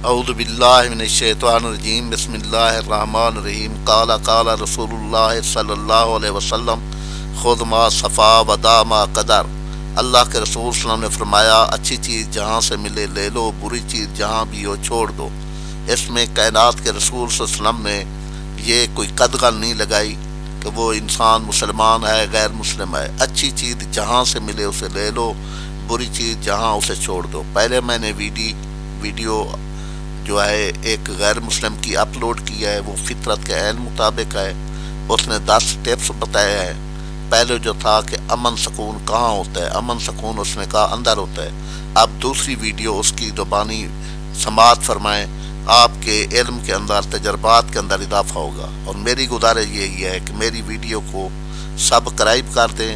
औज़ु बिल्लाहि मिनश्शैतानिर्रजीम बिस्मिल्लाहिर्रहमानिर्रहीम क़ाला क़ाला रसूलुल्लाह सल्लल्लाहु अलैहि वसल्लम खुद मा सफ़ा वदा मा कदर। अल्लाह के रसूल सल्लल्लाहु अलैहि वसल्लम ने फरमाया, अच्छी चीज़ जहाँ से मिले ले लो, बुरी चीज़ जहाँ भी हो छोड़ दो। इसमें कायनात के रसूल सल्लल्लाहु अलैहि वसल्लम ने ये कोई कदगन नहीं लगाई कि वो इंसान मुसलमान है गैर मुस्लिम है। अच्छी चीज़ जहाँ से मिले उसे ले लो, बुरी चीज़ जहाँ उसे छोड़ दो। पहले मैंने वीडियो जो है एक गैर मुस्लिम की अपलोड किया है, वो फितरत के ऐन मुताबिक है। उसने 10 टिप्स बताए हैं। पहले जो था कि अमन सुकून कहाँ होता है, अमन सुकून उसने कहा अंदर होता है। अब दूसरी वीडियो उसकी ज़ुबानी समाअत फरमाएं, आपके इल्म के अंदर तजर्बात के अंदर इजाफा होगा। और मेरी गुजारिश यही है कि मेरी वीडियो को सब्सक्राइब कर दें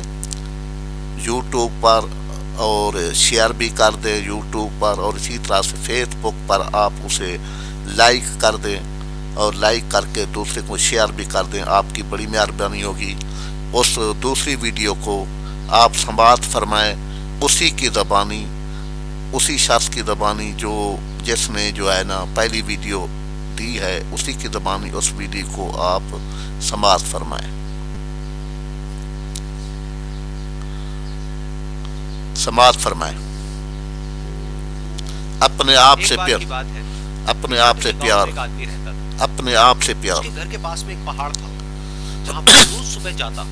यूट्यूब पर और शेयर भी कर दें यूट्यूब पर, और इसी तरह से फेसबुक पर आप उसे लाइक कर दें और लाइक करके दूसरे को शेयर भी कर दें। आपकी बड़ी मेहरबानी होगी। उस दूसरी वीडियो को आप समाअत फरमाएं उसी की ज़बानी, उसी शख्स की ज़बानी जिसने जो है ना पहली वीडियो दी है, उसी की ज़बानी उस वीडियो को आप समाअत फरमाएं। समाअत फरमाएं। अपने आप से प्यार, अपने आप से प्यार, अपने आप से प्यार। उसके घर के पास में एक पहाड़ था जहाँ पर रोज सुबह जाता,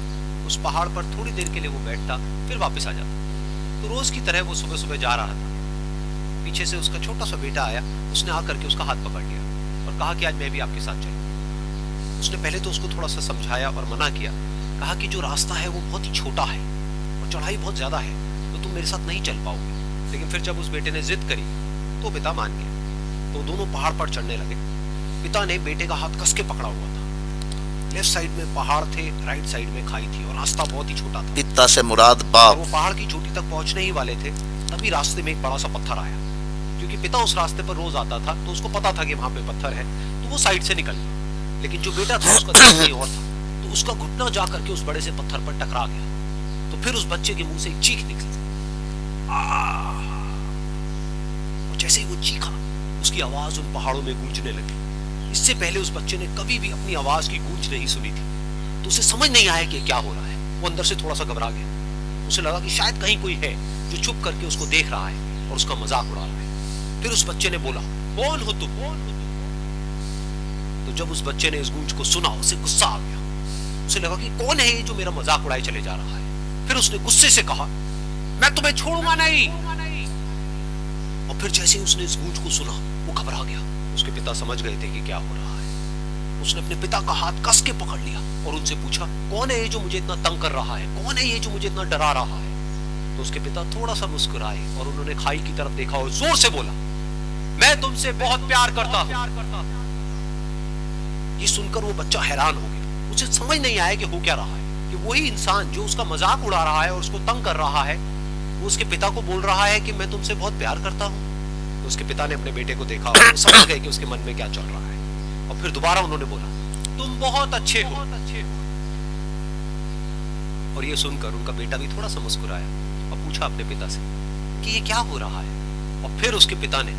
उस पहाड़ पर थोड़ी देर के लिए वो बैठता, फिर वापस आ जाता। तो रोज की तरह वो सुबह सुबह जा रहा था। पीछे से उसका छोटा सा बेटा आया, उसने आकर के उसका हाथ पकड़ लिया और कहा कि आज मैं भी आपके साथ चलूं। उसने पहले तो उसको थोड़ा सा समझाया और मना किया, कहा कि जो रास्ता है वो बहुत ही छोटा है और चढ़ाई बहुत ज्यादा है, तो तुम मेरे साथ नहीं चल पाओगे। लेकिन फिर जब उस बेटे ने जिद करी तो पिता मान गया। तो दोनों पहाड़ पर चढ़ने लगे। पिता ने बेटे का हाथ कस के पकड़ा हुआ था। लेफ्ट साइड में पहाड़ थे, राइट साइड में खाई थी और रास्ता बहुत ही छोटा था। पिता से मुराद बाप। वो पहाड़ की चोटी तक पहुंचने ही वाले थे, तभी रास्ते में एक बड़ा सा पत्थर आया। क्योंकि पिता उस रास्ते पर रोज आता था तो उसको पता था कि वहां पे पत्थर है, तो वो साइड से निकल गया। लेकिन जो बेटा था उसका ध्यान कहीं और था, तो उसका घुटना जा करके उस बड़े से पत्थर पर टकरा गया। तो फिर उस बच्चे के मुंह से एक चीख निकली। और जैसे ही वो चीखा, उसकी आवाज उन पहाड़ों में गूंजने लगी। इससे पहले उस बच्चे ने कभी भी अपनी आवाज की गूंज नहीं सुनी थी, तो उसे समझ नहीं आया कि क्या हो रहा है। वो अंदर से थोड़ा सा घबरा गया। उसे लगा कि शायद कहीं कोई है जो छुप करके उसको देख रहा है और उसका मजाक उड़ा रहा है। फिर उस बच्चे ने बोला, कौन हो तुम? तो जब उस बच्चे ने इस गूंज को सुना, उसे गुस्सा आ गया। उसे लगा कि कौन है ये जो मेरा मजाक उड़ाए चले जा रहा है। फिर उसने गुस्से से कहा, मैं तुम्हें छोड़ूंगा नहीं। और फिर जैसे ही उसने इस गूंज को सुना, वो घबरा गया। उसके पिता समझ गए थे कि क्या हो रहा है। उसने अपने पिता का हाथ कस के पकड़ लिया और उनसे पूछा, कौन है ये जो मुझे इतना तंग कर रहा है? कौन है ये जो मुझे इतना डरा रहा है? तो उसके पिता थोड़ा सा मुस्कुराए और उन्होंने खाई की तरफ देखा और जोर से बोला, मैं तुमसे बहुत प्यार करता हूं। ये सुनकर वो बच्चा हैरान हो गया। उसे समझ नहीं आया कि हो क्या रहा है, कि वही इंसान जो उसका मजाक उड़ा रहा है और उसको तंग कर रहा है, वो उसके पिता को बोल रहा है कि मैं तुमसे बहुत प्यार करता हूं। तो उसके पिता ने अपने बेटे को देखा और समझ गए कि उसके मन में क्या चल रहा है। और फिर दोबारा उन्होंने बोला, तुम बहुत अच्छे हो। और ये सुनकर उनका बेटा भी थोड़ा सा मुस्कुराया और पूछा अपने पिता से कि ये क्या हो रहा है। और फिर उसके पिता ने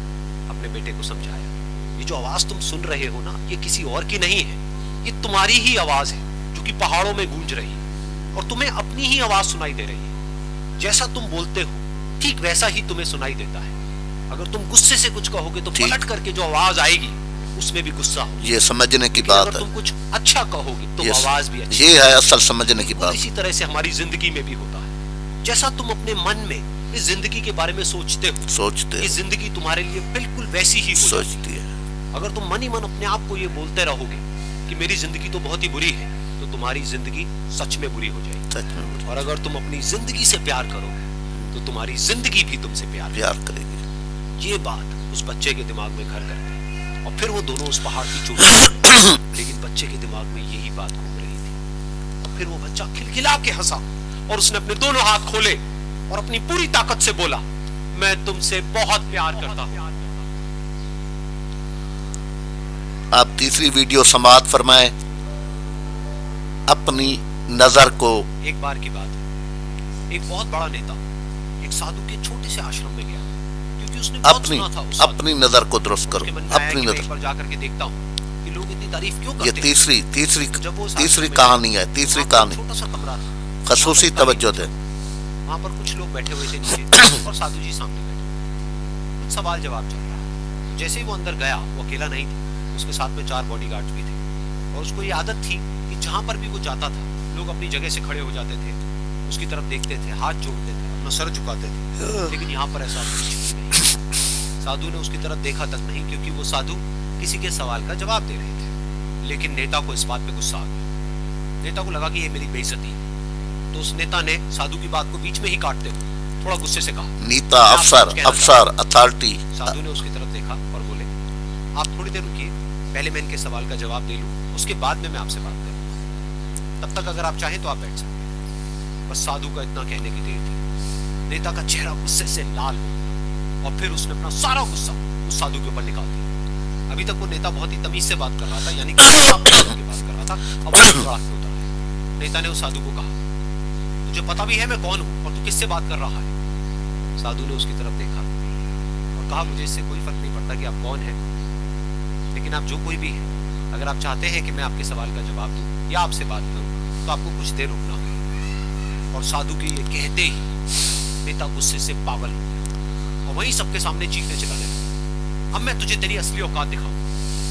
अपने बेटे को समझाया, ये जो आवाज तुम सुन रहे हो ना, ये किसी और की नहीं है, ये तुम्हारी ही आवाज है जो कि पहाड़ों में गूंज रही है। और तुम्हें अपनी ही आवाज सुनाई दे रही है। जैसा तुम बोलते हो ठीक वैसा ही तुम्हें सुनाई देता है। अगर तुम गुस्से से कुछ कहोगे तो पलट करके जो आवाज आएगी उसमें भी गुस्सा हो। ये समझने की बात है। अगर तुम कुछ अच्छा कहोगे तो आवाज भी अच्छी। ये है असल समझने की बात। इसी तरह से हमारी जिंदगी में भी होता है। जैसा तुम अपने मन में इस जिंदगी के बारे में सोचते हो, ये जिंदगी तुम्हारे लिए बिल्कुल वैसी ही सोचती है। अगर तुम मन ही मन अपने आप को ये बोलते रहोगे कि मेरी जिंदगी तो बहुत ही बुरी है, तो तुम्हारी जिंदगी सच में बुरी हो जाएगी। और अगर तुम अपनी जिंदगी से प्यार करोगे तो तुम्हारी जिंदगी भी तुमसे प्यार करेगी। ये बात उस बच्चे के दिमाग में घर करती है। और फिर वो दोनों उस पहाड़ की चोटी लेकिन बच्चे के दिमाग में यही बात घूम रही थी। और फिर वो बच्चा खिलखिला के हंसा और उसने अपने दोनों हाथ खोले और अपनी पूरी ताकत से बोला, मैं तुमसे बहुत प्यार करता हूं। आप तीसरी वीडियो समाअत फरमाएं। अपनी नजर को, एक बार की बात है, एक बहुत बड़ा नेता एक साधु के छोटे से आश्रम में गया, क्योंकि क्योंकि उसने बहुत सुना था उस साधु। अपनी नजर को दुरुस्त करो, उसके मन में आया अपनी कि मैं नजर। एक बार जाकर के देखता हूँ कि लोग इतनी तारीफ क्यों ये करते हैं। तीसरी कहानी है, तीसरी कहानी। छोटा सा कमरा था, खसूसी तवज्जो दे। वहाँ पर कुछ लोग बैठे हुए थे नीचे और साधु जी सामने बैठे, कुछ सवाल जवाब चल रहा है। जैसे ही वो अंदर गया, वो अकेला नहीं था, उसके साथ में 4 बॉडीगार्ड्स भी थे और उसको ये आदत थी कि जहाँ पर भी वो जाता था लोग अपनी जगह से खड़े हो जाते थे, उसकी तरफ देखते थे, हाथ जोड़ते थे, अपना सर झुकाते थे। लेकिन यहाँ पर ऐसा कुछ भी नहीं। साधु ने उसकी तरफ देखा तक नहीं, क्योंकि वो साधु किसी के सवाल का जवाब दे रहे थे। लेकिन नेता को इस बात पे गुस्सा आ गया। नेता को लगा कि ये मेरी बेइज्जती है, तो उस नेता ने साधु की बात को बीच में ही काटते हुए थोड़ा गुस्से से कहा, नेता, अफसर, अथॉरिटी। साधु ने उसकी तरफ देखा और बोले, आप थोड़ी देर रुकिए, पहले मैं इनके सवाल का जवाब दे लूं, उसके बाद में मैं आपसे बात करूंगा। तब तक अगर आप चाहें तो आप बैठ सकते हैं। बस साधु का इतना कहने की देर थी, नेता का चेहरा गुस्से से लाल हो गया और फिर उसने अपना सारा गुस्सा उस साधु के ऊपर निकाल दिया। अभी तक वो नेता बहुत ही तमीज से बात कर रहा था, यानी कि बात कर रहा था, अब वो उतरा है। नेता ने उस साधु को कहा, तुझे पता भी है मैं कौन हूं और तू किससे बात कर रहा है। साधु ने उसकी तरफ देखा और कहा, मुझे इससे कोई फर्क नहीं पड़ता कि आप कौन हैं, लेकिन आप जो कोई भी है, अगर आप चाहते हैं कि मैं आपके सवाल का जवाब दूं या आपसे बात करूं तो आपको कुछ देर रुकना होगा। और साधु के ये कहते ही नेता गुस्से से पागल हो गया और वहीं सबके सामने चीखने चिल्लाने लगा, अब मैं तुझे तेरी असली औकात दिखाऊं,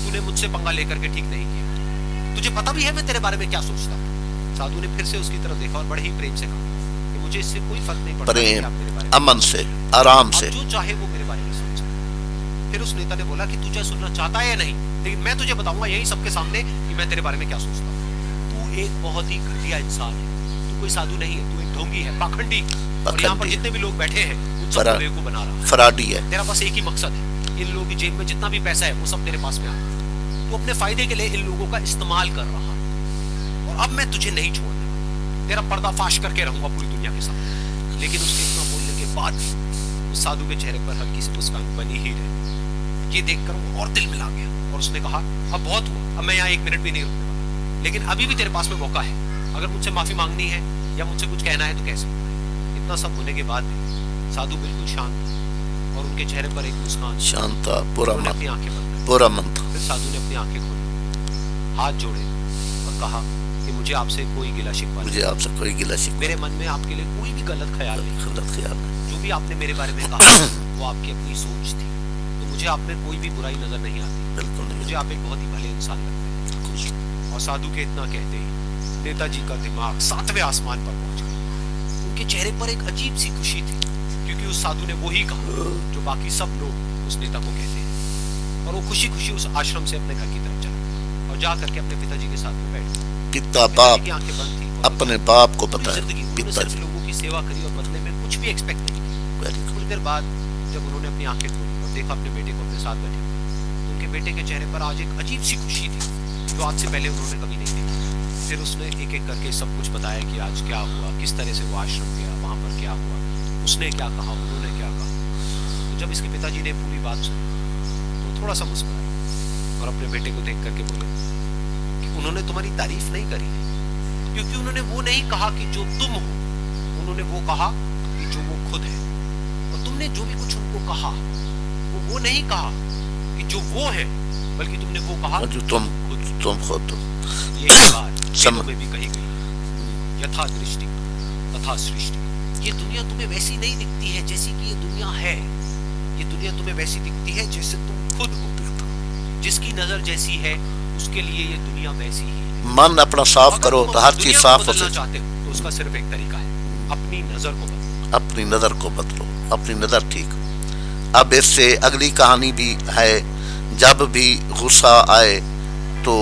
तूने मुझसे पंगा लेकर के ठीक नहीं किया, तुझे पता भी है मैं तेरे बारे में क्या सोचता हूं। साधु ने फिर से उसकी तरफ देखा और बड़े ही प्रेम से कहा कि मुझे इससे कोई फर्क नहीं पड़ता, प्रेम, आप मेरे बारे में अमन से, आराम से, जो चाहे वो मेरे बारे में सोच। फिर उस नेता ने बोला कि तुझे सुनना चाहता है या नहीं, लेकिन मैं तुझे बताऊंगा यही सबके सामने कि मैं तेरे बारे में क्या सोचता हूँ। तू एक बहुत ही घटिया इंसान है, तू कोई साधु नहीं है, तू एक ढोंगी है, पाखंडी। और यहाँ पर जितने भी लोग बैठे हैं उन सब को बेवकूफ बना रहा है, फराडी है। तेरा बस एक ही मकसद है, इन लोगों की जेब में जितना भी पैसा है वो सब तेरे पास में आ, तू अपने फायदे के लिए इन लोगों का इस्तेमाल कर रहा है और अब मैं तुझे नहीं छोड़ने वाला, तेरा पर्दाफाश करके रहूंगा पूरी दुनिया के सामने। लेकिन उसके इतना बोलने के बाद उस साधु के चेहरे पर हल्की सी मुस्कान बनी ही रही। ये देखकर वो और दिल मिला गया और उसने कहा, अब बहुत हुआ, अब मैं यहाँ 1 मिनट भी नहीं रुकने वाला, लेकिन अभी भी तेरे पास में मौका है, अगर मुझसे माफी मांगनी है या मुझसे कुछ कहना है तो कह सकता है। इतना सब होने के बाद भी साधु बिल्कुल शांत और उनके चेहरे पर एक मुस्कान, शांत था, पूरा मन, अपनी आंखें बंद कर, पूरा मन था। फिर साधु ने अपनी आंखें खोली, हाथ जोड़े और कहा कि मुझे आपसे कोई गिला शिकवा नहीं, मुझे आपसे कोई गिला शिकवा, मेरे मन में आपके लिए कोई भी गलत ख्याल नहीं, गलत ख्याल नहीं। जो भी आपने मेरे बारे में कहा वो आपकी अपनी सोच थी, तो मुझे आप में कोई भी बुराई नजर नहीं आती, बिल्कुल नहीं, मुझे आप एक बहुत ही भले इंसान लगते हैं। और साधु के इतना कहते ही नेताजी का दिमाग 7वें आसमान पर पहुंच गया। उनके चेहरे पर एक अजीब सी खुशी थी, क्योंकि उस साधु ने वो ही कहा जो बाकी सब लोग उस नेता को कहते हैं। और वो खुशी खुशी उस आश्रम से अपने घर की तरफ चला और जा करके अपने पिताजी के साथ में बैठ गया। पिता बाप की आंखें बंद थी, अपने बाप को पता है, जिंदगी उन्होंने सिर्फ लोगों की सेवा करी और बदले में कुछ भी एक्सपेक्ट नहीं किया। कुछ देर बाद जब उन्होंने अपनी आंखें खोली और देखा अपने बेटे को अपने साथ बैठे, तो उनके बेटे के चेहरे पर आज एक अजीब सी खुशी थी जो आज से पहले उन्होंने कभी नहीं देखी। फिर उसने एक एक करके सब कुछ बताया कि आज क्या हुआ, किस तरह से वो आश्रम गया, वहां पर क्या हुआ, उसने क्या कहा, उन्होंने क्या कहा। तो जब इसके पिताजी ने पूरी बात सुनी तो थोड़ा सा मुस्कुराए और अपने बेटे को देख करके बोले कि उन्होंने तुम्हारी तारीफ नहीं करी, क्योंकि उन्होंने वो नहीं कहा कि जो तुम हो, उन्होंने वो कहा कि जो वो खुद है। और तुमने जो भी कुछ उनको कहा वो नहीं कहा कि जो वो है, बल्कि तुमने वो कहा जो तुम खुद। ये बात में भी कही गई, यथा दृष्टि तथा सृष्टि। ये दुनिया तुम्हें वैसी नहीं दिखती है जैसी कि ये दुनिया है, ये दुनिया तुम्हें वैसी दिखती है जैसे तुम खुद हो। जिसकी नजर जैसी है उसके लिए ये दुनिया वैसी ही है। मन अपना साफ करो तो हर चीज साफ हो सकती चाहते हो तो उसका सिर्फ एक तरीका है, अपनी नजर को बदलो, अपनी नजर को बदलो, अपनी नजर ठीक हो। अब इससे अगली कहानी भी है, जब भी गुस्सा आए तो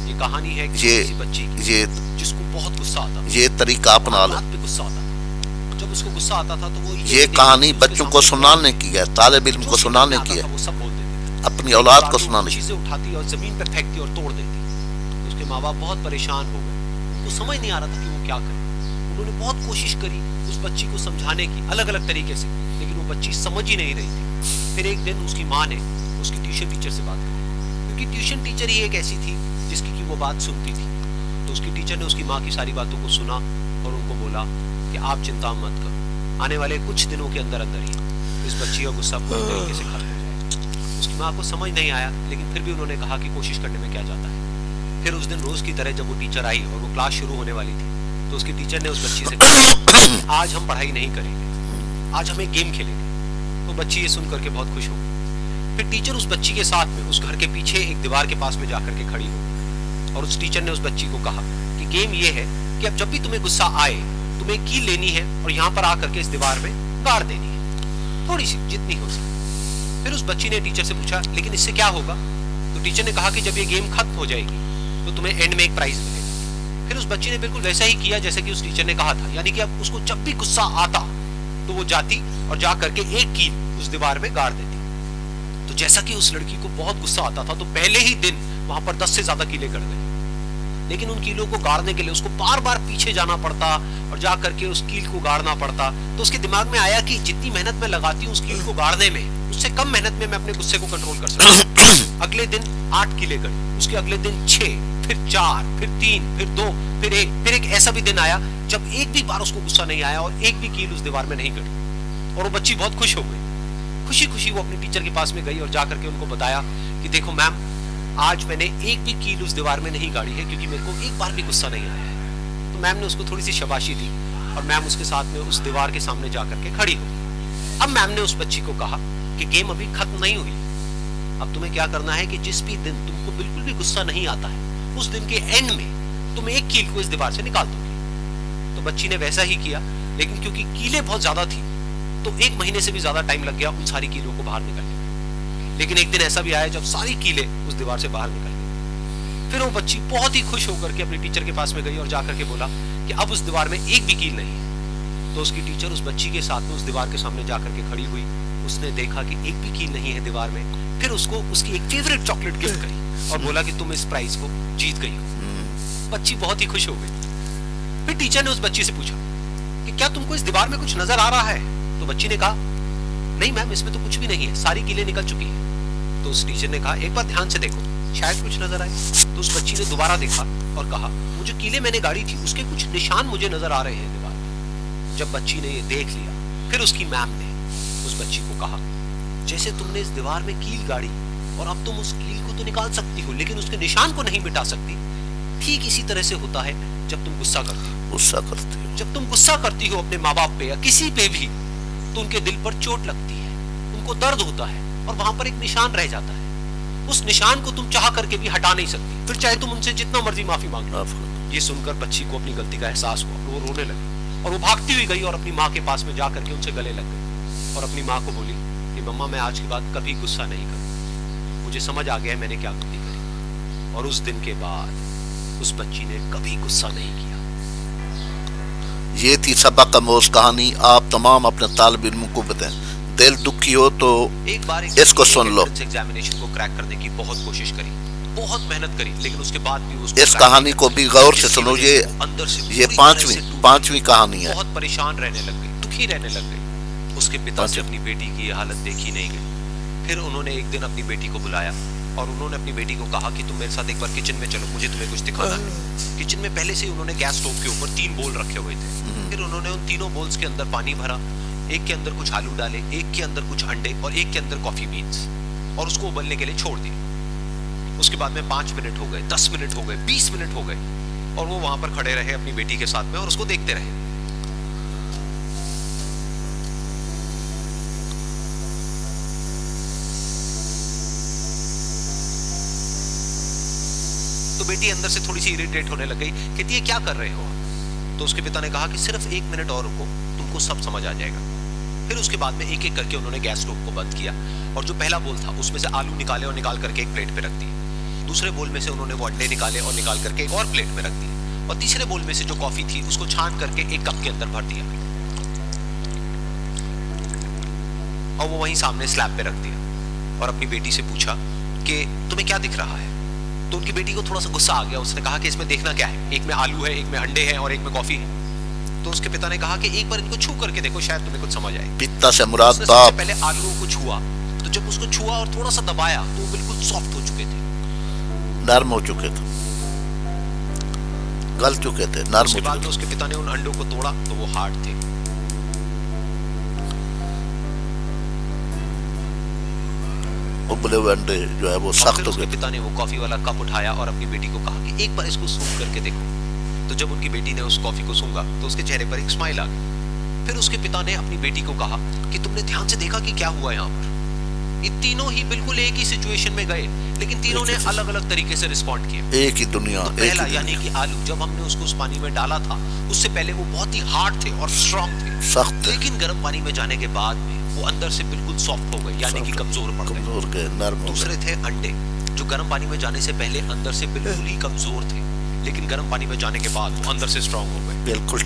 ये कहानी है कि किसी बच्ची की, ये जिसको बहुत गुस्सा आता, ये तरीका अपना लो। गुस्सा आता था, जब उसको गुस्सा आता था तो वो ये कहानी बच्चों को सुनाने की है, तालिब इल्म को सुनाने की है, वो सब बोल देते थे, अपनी औलाद को सुनाने की। चीजें उठाती और जमीन पे फेंकती और तोड़ देती। उसके माँ बाप बहुत परेशान हो गए, उनको समझ नहीं आ रहा था कि वो क्या करे। उन्होंने बहुत कोशिश करी उस बच्ची को समझाने की अलग अलग तरीके से, लेकिन वो बच्ची समझ ही नहीं रही थी। फिर एक दिन उसकी माँ ने उसकी ट्यूशन टीचर से बात करी, क्योंकि ट्यूशन टीचर ही एक ऐसी थी जिसकी की वो बात सुनती थी। तो उसकी टीचर ने उसकी माँ की सारी बातों को सुना और उनको बोला कि आप चिंता मत करो, आने वाले कुछ दिनों के अंदर अंदर ही इस बच्ची का गुस्सा पूरी तरीके से खत्म हो जाए। उसकी माँ को समझ नहीं आया, लेकिन फिर भी उन्होंने कहा कि कोशिश करने में क्या जाता है। फिर उस दिन रोज की तरह जब वो टीचर आई और वो क्लास शुरू होने वाली थी, तो उसकी टीचर ने उस बच्ची से कहा आज हम पढ़ाई नहीं करेंगे, आज हम एक गेम खेलेंगे। तो बच्ची ये सुन करके बहुत खुश हो गई। फिर टीचर उस बच्ची के साथ में उस घर के पीछे एक दीवार के पास में जाकर के खड़ी हो, और उस टीचर ने उस बच्ची को कहा कि गेम ये है कि अब जब भी तुम्हें गुस्सा आए, तुम्हें कील लेनी है और यहाँ पर आकर के इस दीवार में गाड़ देनी है, थोड़ी सी, जितनी हो सके। फिर उस बच्ची ने टीचर से पूछा लेकिन इससे क्या होगा? तो टीचर ने कहा कि जब ये गेम खत्म हो जाएगी तो तुम्हें एंड में एक प्राइज मिलेगा। फिर उस बच्ची ने बिल्कुल वैसा ही किया जैसा कि उस टीचर ने कहा था, यानी कि अब उसको जब भी गुस्सा आता तो वो जाती और जा करके एक कील उस दीवार में गाड़ देती। तो जैसा कि उस लड़की को बहुत गुस्सा आता था, तो पहले ही दिन वहां पर 10 से ज्यादा कीले गड़ गए। लेकिन उन कीलों को गाड़ने के लिए उसको बार बार पीछे जाना पड़ता और जा करके उस कील को गाड़ना पड़ता। तो उसके दिमाग में आया कि जितनी मेहनत मैं लगाती हूँ उस कील को गाड़ने में, उससे कम मेहनत में मैं अपने गुस्से को कंट्रोल कर सकता हूँ। अगले दिन 8 कीले गड़े, उसके अगले दिन 6, फिर 4, फिर 3, फिर 2, फिर 1। फिर एक ऐसा भी दिन आया जब एक भी बार उसको गुस्सा नहीं आया और एक भी कील उस दीवार में नहीं गड़ी, और वो बच्ची बहुत खुश हो गई। खुशी खुशी वो अपनी टीचर के पास में गई और जाकर के उनको बताया कि देखो मैम, आज मैंने एक भी कील उस दीवार में नहीं गाड़ी है क्योंकि मेरे को एक बार भी गुस्सा नहीं आया है। तो मैम ने उसको थोड़ी सी शाबाशी दी और मैम उसके साथ में उस दीवार के सामने जाकर के खड़ी हो। अब मैम ने उस बच्ची को कहा कि गेम अभी खत्म नहीं हुई, अब तुम्हें क्या करना है कि जिस भी दिन तुमको बिल्कुल भी गुस्सा नहीं आता है, उस दिन के एंड में तुम एक कील को इस दीवार से निकाल दोगे। तो बच्ची ने वैसा ही किया, लेकिन क्योंकि कीलें बहुत ज्यादा थी तो 1 महीने से भी ज्यादा टाइम लग गया उन सारी कीलों को बाहर निकालने में। लेकिन एक दिन ऐसा भी आया जब सारी कीलें उस दीवार से बाहर निकल गई। फिर वो बच्ची बहुत ही खुश होकर के अपनी टीचर के पास में गई और जाकर के बोला कि अब उस दीवार में एक भी कील नहीं है। तो उसकी टीचर उस बच्ची के साथ में उस दीवार के सामने जाकर के खड़ी हुई। उसने देखा कि एक भी कील नहीं है दीवार में। फिर उसको उसकी एक फेवरेट चॉकलेट गिफ्ट करी और बोला कि तुम इस प्राइज को जीत गई हो। बच्ची बहुत ही खुश हो गई। फिर टीचर ने उस बच्ची से पूछा कि क्या तुमको इस दीवार में कुछ नजर आ रहा है? तो बच्ची ने कहा नहीं मैम, इसमें तो कुछ भी नहीं है, सारी कीलें निकल चुकी है। तो उस टीचर ने कहा एक बार ध्यान से देखो, शायद कुछ नजर आए। तो उस बच्ची ने दोबारा देखा और कहा वो जो कीलें मैंने गाड़ी थी उसके कुछ निशान मुझे नजर आ रहे हैं दीवार में। जब बच्ची ने ये देख लिया, फिर उसकी मैम ने उस बच्ची को कहा जैसे तुमने इस दीवार में कील गाड़ी और अब तुम उस कील को तो निकाल सकती हो लेकिन उसके निशान को नहीं मिटा सकती, ठीक इसी तरह से होता है जब तुम गुस्सा करती हो। जब तुम गुस्सा करती हो अपने माँ बाप पे या किसी पे भी, तो उनके दिल पर चोट लगती है, उनको दर्द होता है और वहां पर एक निशान रह जाता है। उस निशान को तुम चाह करके भी हटा नहीं सकती, फिर चाहे तुम उनसे जितना मर्जी माफी मांग लो। ये सुनकर बच्ची को अपनी गलती का एहसास हुआ, वो रोने लगी और वो भागती हुई गई और अपनी माँ के पास में जाकर के उनसे गले लग गई और अपनी माँ को बोली कि मम्मा, मैं आज के बाद कभी गुस्सा नहीं करूँ, मुझे समझ आ गया मैंने क्या गलती करी। और उस दिन के बाद उस बच्ची ने कभी गुस्सा नहीं किया। ये थी सबक आमोज़ कहानी। आप तमाम अपने तालिब इल्मों को बताएं। दिल दुखी हो तो एक बार इसको सुन लो। एग्जामिनेशन को क्रैक करने की बहुत कोशिश करी, बहुत मेहनत करी, लेकिन उसके बाद भी उसको इस कहानी को भी गौर से सुनो। ये अंदर से ये पांचवी कहानी है। बहुत परेशान रहने लग गई, दुखी रहने लग गई। उसके पिता से अपनी बेटी की हालत देखी नहीं गई। फिर उन्होंने एक दिन अपनी बेटी को बुलाया और उन्होंने अपनी बेटी को कहा कि तुम मेरे साथ एक बार किचन में चलो, मुझे तुम्हें कुछ दिखाना है। किचन में पहले से ही उन्होंने गैस स्टोव के ऊपर 3 बोल रखे हुए थे। फिर उन्होंने उन तीनों बोल्स के अंदर पानी भरा, एक के अंदर कुछ आलू डाले, एक के अंदर कुछ अंडे और एक के अंदर कॉफी बीन्स, और उसको उबलने के लिए छोड़ दिया। उसके बाद में 5 मिनट हो गए, 10 मिनट हो गए, 20 मिनट हो गए और वो वहां पर खड़े रहे अपनी बेटी के साथ में और उसको देखते रहे। तो बेटी अंदर से थोड़ी सी इरिटेट होने लग गई, कहती है क्या कर रहे हो? तो उसके पिता ने कहा कि सिर्फ 1 मिनट और रुको, तुमको सब समझ आ जाएगा। फिर उसके बाद में एक एक करके उन्होंने गैस स्टोव को बंद किया और जो पहला बोल था उसमें से आलू निकाले और निकाल करके एक प्लेट पे रख दिए। दूसरे बोल में से उन्होंने वो अंडे निकाले और निकाल करके एक और प्लेट में रख दिए और तीसरे बोल में से जो कॉफी थी उसको छान करके एक कप के अंदर भर दिया और वो वहीं सामने स्लैब पे रख दिया और अपनी बेटी से पूछा कि तुम्हें क्या दिख रहा है? तो उनकी बेटी को थोड़ा सा गुस्सा आ गया। उसने कहा कि इसमें देखना क्या है, एक में आलू है, एक में अंडे हैं और एक में कॉफी है। तो उसके पिता ने कहा कि एक बार इनको छू करके देखो, शायद तुम्हें कुछ समझ आए। पिता से मुराद बाप। पहले आलूओं को छुआ, तो जब उसको छुआ और थोड़ा सा दबाया तो वो बिल्कुल सॉफ्ट हो चुके थे, नरम हो चुके थे, गल चुके थे, नरम हो चुके थे। बाद में उसके पिता ने उन अंडों को तोड़ा तो वो हार्ड थे। उबले हुए अंडे जो है वो सख्त हो उसके गए। पिता ने वो कॉफी वाला कप उठाया और अपनी बेटी को कहा कि एक बार इसको सूंघ करके देखो। तो जब उनकी बेटी ने उस कॉफी को सूंघा तो उसके चेहरे पर एक स्माइल आ गई। फिर उसके पिता ने अपनी बेटी को कहा कि तुमने ध्यान से देखा कि क्या हुआ यहाँ पर? ये तीनों ही बिल्कुल एक ही सिचुएशन में गए, लेकिन तीनों ने अलग अलग तरीके से रिस्पॉन्ड किया। एक ही दुनिया। तो पहला यानी कि आलू, जब हमने उसको उस पानी में डाला था उससे पहले वो बहुत ही हार्ड थे और स्ट्रॉन्ग थे, सख्त, लेकिन गर्म पानी में जाने के बाद में वो अंदर से बिल्कुल सॉफ्ट हो गए, यानी कि कमजोर पड़ गए, नरम हो गए। दूसरे थे अंडे, जो गर्म पानी में जाने से पहले अंदर से बिल्कुल ही कमजोर थे, लेकिन गर्म पानी में जाने के बाद वो अंदर से स्ट्रॉन्ग हो गए। बिल्कुल।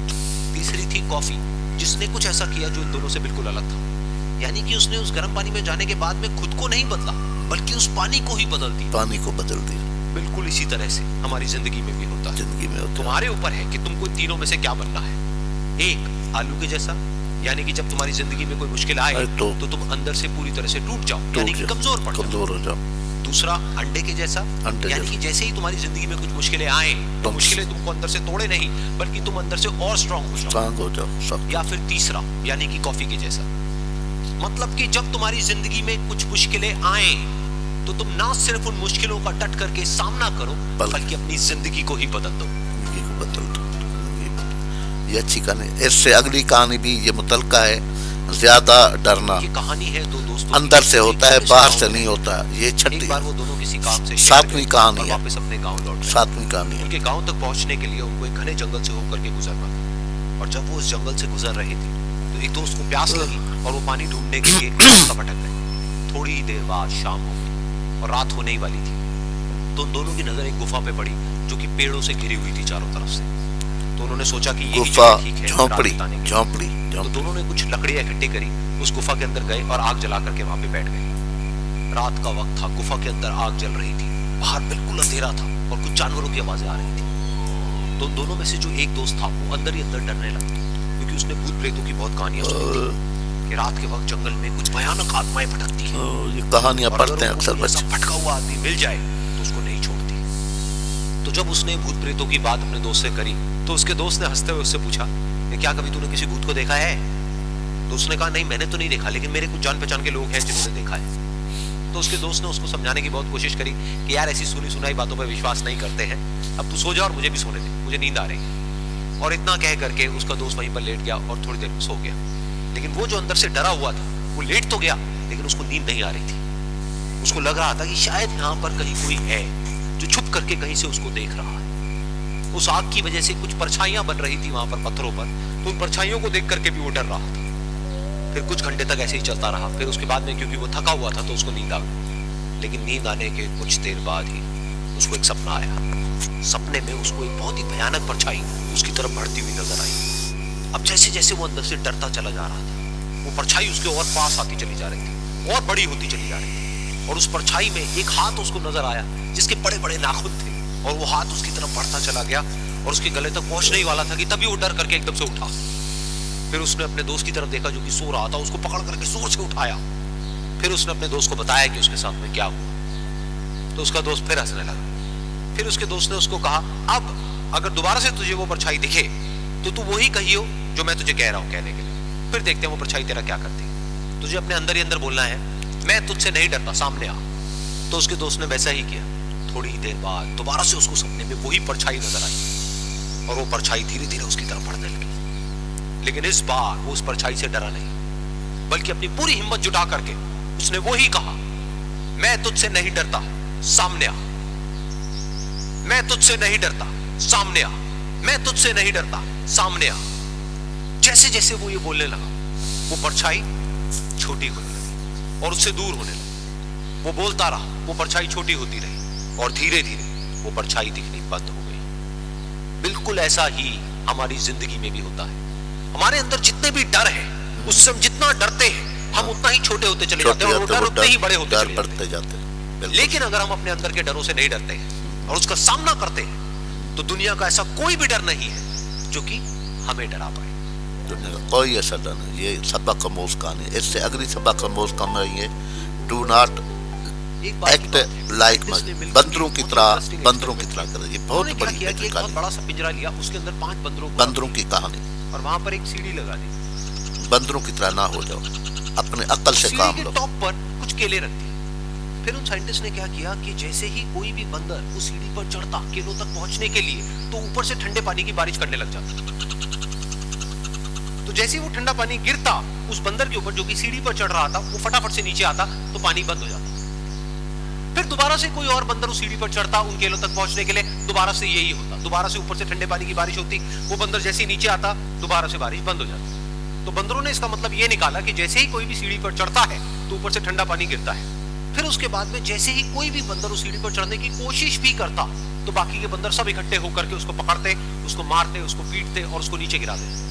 तीसरी थी कॉफी, जिसने कुछ ऐसा किया जो इन दोनों से बिल्कुल अलग था, यानी कि उसने उस गर्म पानी में जाने के बाद में खुद को नहीं बदला, बल्कि उस पानी को ही बदल दिया। पानी को बदल दिया। बिल्कुल इसी तरह से हमारी जिंदगी में भी होता है। जिंदगी में होता है। तुम्हारे ऊपर है कि तुमको तीनों में से क्या बनना है। एक, आलू के जैसा, यानी कि जब तुम्हारी जिंदगी में कोई मुश्किल आए तो तुम अंदर से पूरी तरह से टूट जाओ, यानी कि कमजोर पड़ जाओ, कमजोर हो जाओ। दूसरा, अंडे के जैसा, यानी कि जैसे ही तुम्हारी जिंदगी में कुछ मुश्किलें आए तो मुश्किलें तुमको अंदर से तोड़े नहीं, बल्कि तुम अंदर से और स्ट्रांग हो जाओ। या फिर तीसरा, यानी कि कॉफी के जैसा, मतलब कि जब तुम्हारी जिंदगी में कुछ मुश्किलें आए तो तुम ना सिर्फ उन मुश्किलों का डट करके सामना करो, बल्कि अपनी जिंदगी को ही बदल दो। ये अच्छी कहानी। इससे अगली कहानी भी ये मुतलका है, ज्यादा डरना। ये कहानी है दो दोस्तों, अंदर से होता है, बाहर से नहीं होता। ये छठी, एक बार वो दोनों किसी काम से सातवीं कहानी है, वापस अपने गांव लौट गए। सातवीं कहानी है। उनके गांव तक पहुंचने के लिए उनको एक घने जंगल से होकर के गुजरना था, और जब वो उस जंगल से गुजर रहे थे तो एक दोस्त को प्यास लगी और वो पानी ढूंढने के लिए रास्ता भटक गए। थोड़ी ही देर बाद शाम हो गई और रात होने ही वाली थी, तो उन दोनों की नजर एक गुफा पे पड़ी जो कि पेड़ों से घिरी हुई थी चारों तरफ से। तो उन्होंने सोचा कि ये गुफा, ठीक है, झोंपड़ी, झोंपड़ी। तो दोनों ने कुछ लकड़ियां इकट्ठी करी, उस गुफा के अंदर गए और आग जला करके वहां पे बैठ गए। रात का वक्त था, गुफा के अंदर आग जल रही थी, बाहर बिल्कुल अंधेरा था और कुछ जानवरों की आवाजें आ रही थी। तो उन दोनों में से जो एक दोस्त था वो अंदर ही अंदर डरने लगा, क्योंकि उसने भूत प्रेतों की बहुत कहानियां सुनी थी कि रात के वक्त जंगल में कुछ भयानक आत्माएं भटकती हैं। ये कहानियां पढ़ते हैं अक्सर बच्चे। भटका हुआ आदमी मिल जाए तो उसको नहीं छोड़ती। तो जब उसने भूत प्रेतों की बात अपने दोस्त से करी तो उसके दोस्त ने हंसते हुए उससे पूछा, क्या कभी तूने किसी भूत को देखा है? तो उसने कहा, नहीं मैंने तो नहीं देखा, लेकिन मेरे कुछ जान पहचान के लोग हैं जिन्होंने देखा है। तो उसके दोस्त ने उसको समझाने की बहुत कोशिश करी कि यार ऐसी सुनी सुनाई बातों पर विश्वास नहीं करते हैं, अब तू सो जा और मुझे भी सोने दे, मुझे नींद आ रही है। और इतना कह करके उसका दोस्त वहीं पर लेट गया और थोड़ी देर में सो गया। लेकिन वो जो अंदर से डरा हुआ था वो लेट तो गया, लेकिन उसको नींद नहीं आ रही थी। उसको लग रहा था कि शायद यहाँ पर कहीं कोई है जो छुप करके कहीं से उसको देख रहा है। उस आग की वजह से कुछ परछाइयां बन रही थी वहां पर पत्थरों पर, तो उन परछाइयों को देख करके भी वो डर रहा था। फिर कुछ घंटे तक ऐसे ही चलता रहा। फिर उसके बाद में क्योंकि वो थका हुआ था तो उसको नींद आ गई। लेकिन नींद आने के कुछ देर बाद ही उसको एक सपना आया। सपने में उसको एक बहुत ही भयानक परछाई उसकी तरफ बढ़ती हुई नजर आई। अब जैसे जैसे वो अंदर से डरता चला जा रहा था, वो परछाई उसके और पास आती चली जा रही थी और बड़ी होती चली जा रही थी। और उस परछाई में एक हाथ उसको नजर आया जिसके बड़े बड़े नाखून थे, और वो हाथ उसकी तरफ बढ़ता चला गया और उसके गले तक पहुंचने ही वाला था कि तभी वो डर करके एकदम से उठा। फिर उसने अपने दोस्त की तरफ देखा जो कि सो रहा था, उसको पकड़ करके जोर से उठाया। फिर उसने अपने दोस्त को बताया कि उसके साथ में क्या हुआ। तो उसका दोस्त फिर हंसने लगा। फिर उसके दोस्त ने उसको कहा, अब अगर दोबारा से तुझे वो परछाई दिखे तो तू वही कहियो जो मैं तुझे कह रहा हूं कहने के लिए, फिर देखते हैं वो परछाई तेरा क्या करती है। तुझे अपने अंदर ही अंदर बोलना है, मैं तुझसे नहीं डरता, सामने आ। तो उसके दोस्त ने वैसा ही किया। थोड़ी देर बाद दोबारा से उसको सपने में वही परछाई नजर आई और वो परछाई धीरे धीरे उसकी तरफ बढ़ने लगी। लेकिन इस बार वो उस परछाई से डरा नहीं, बल्कि अपनी पूरी हिम्मत जुटा करके उसने वही कहा, मैं तुझसे नहीं डरता, सामने आ। मैं तुझसे नहीं डरता, सामने आ। मैं तुझसे नहीं डरता, सामने आ। जैसे जैसे वो ये बोलने लगा वो परछाई छोटी होने लगी और उससे दूर होने लगी। वो बोलता रहा, वो परछाई छोटी होती रही और धीरे धीरे वो परछाई दिखनी बंद हो गई। बिल्कुल ऐसा ही हमारी जिंदगी में भी होता है। हमारे अंदर जितने भी डर है, उससे हम जितना डरते हैं हम उतना ही छोटे होते चले जाते हैं और वो डर उतने ही बड़े होते चले जाते हैं। लेकिन अगर हम अपने अंदर के डरों से नहीं डरते हैं और उसका सामना करते हैं तो दुनिया का ऐसा कोई भी डर नहीं है जो कि हमें डरा पाए। दुनिया का कोई ऐसा डर नहीं। ये सबक आमोज़ कहानी है। इससे अगली सबक आमोज़ कहानी है, डू नॉट एक्ट लाइक बंदरों की तरह करे। ये बहुत बड़ी बड़ा सा पिंजरा लिया, उसके अंदर 5 बंदरों की कहानी, और वहां पर एक सीढ़ी लगा दी। बंदरों की तरह ना हो जाओ, अपने अक्ल से काम लो। टॉप पर कुछ केले रख दिए फिर उन साइंटिस्ट ने क्या किया कि जैसे ही कोई भी बंदर उस सीढ़ी पर चढ़ता केलों तक पहुंचने के लिए, तो ऊपर से ठंडे पानी की बारिश करने लग जाता। तो जैसे ही वो ठंडा पानी गिरता उस बंदर के ऊपर जो कि सीढ़ी पर चढ़ रहा था, वो फटाफट से नीचे आता तो पानी बंद हो जाता। फिर दोबारा से कोई और बंदर उस सीढ़ी पर चढ़ता उन केलों तक पहुंचने के लिए, दोबारा से यही होता। दोबारा से ऊपर से ठंडे पानी की बारिश होती, वो बंदर जैसे ही नीचे आता दोबारा से बारिश बंद हो जाती। तो बंदरों ने इसका मतलब ये निकाला कि जैसे ही कोई भी सीढ़ी पर चढ़ता है तो ऊपर से ठंडा पानी गिरता है। फिर उसके बाद में जैसे ही कोई भी बंदर उस सीढ़ी पर चढ़ने की कोशिश भी करता तो बाकी के बंदर सब इकट्ठे होकर के उसको पकड़ते, उसको मारते, उसको पीटते और उसको नीचे गिरा देते।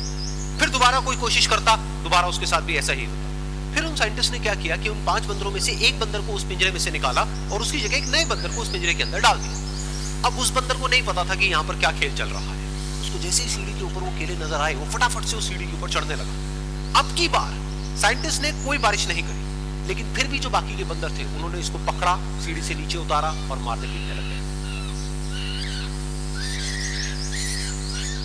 फिर दोबारा कोई कोशिश करता, दोबारा उसके साथ भी ऐसा ही होता। फिर उन साइंटिस्ट ने क्या किया कि उन 5 बंदरों में से एक बंदर को उस पिंजरे में से निकाला और उसकी जगह एक नए बंदर को उस पिंजरे के अंदर डाल दिया। अब उस बंदर को नहीं पता था कि यहाँ पर क्या खेल चल रहा है। उसको जैसे ही सीढ़ी के ऊपर वो केले नजर आए, वो फटाफट से उस सीढ़ी के ऊपर चढ़ने लगा। अब की बार साइंटिस्ट ने कोई बारिश नहीं करी, लेकिन फिर भी जो बाकी के बंदर थे उन्होंने इसको पकड़ा, सीढ़ी से नीचे उतारा और मारने पीटने लगे।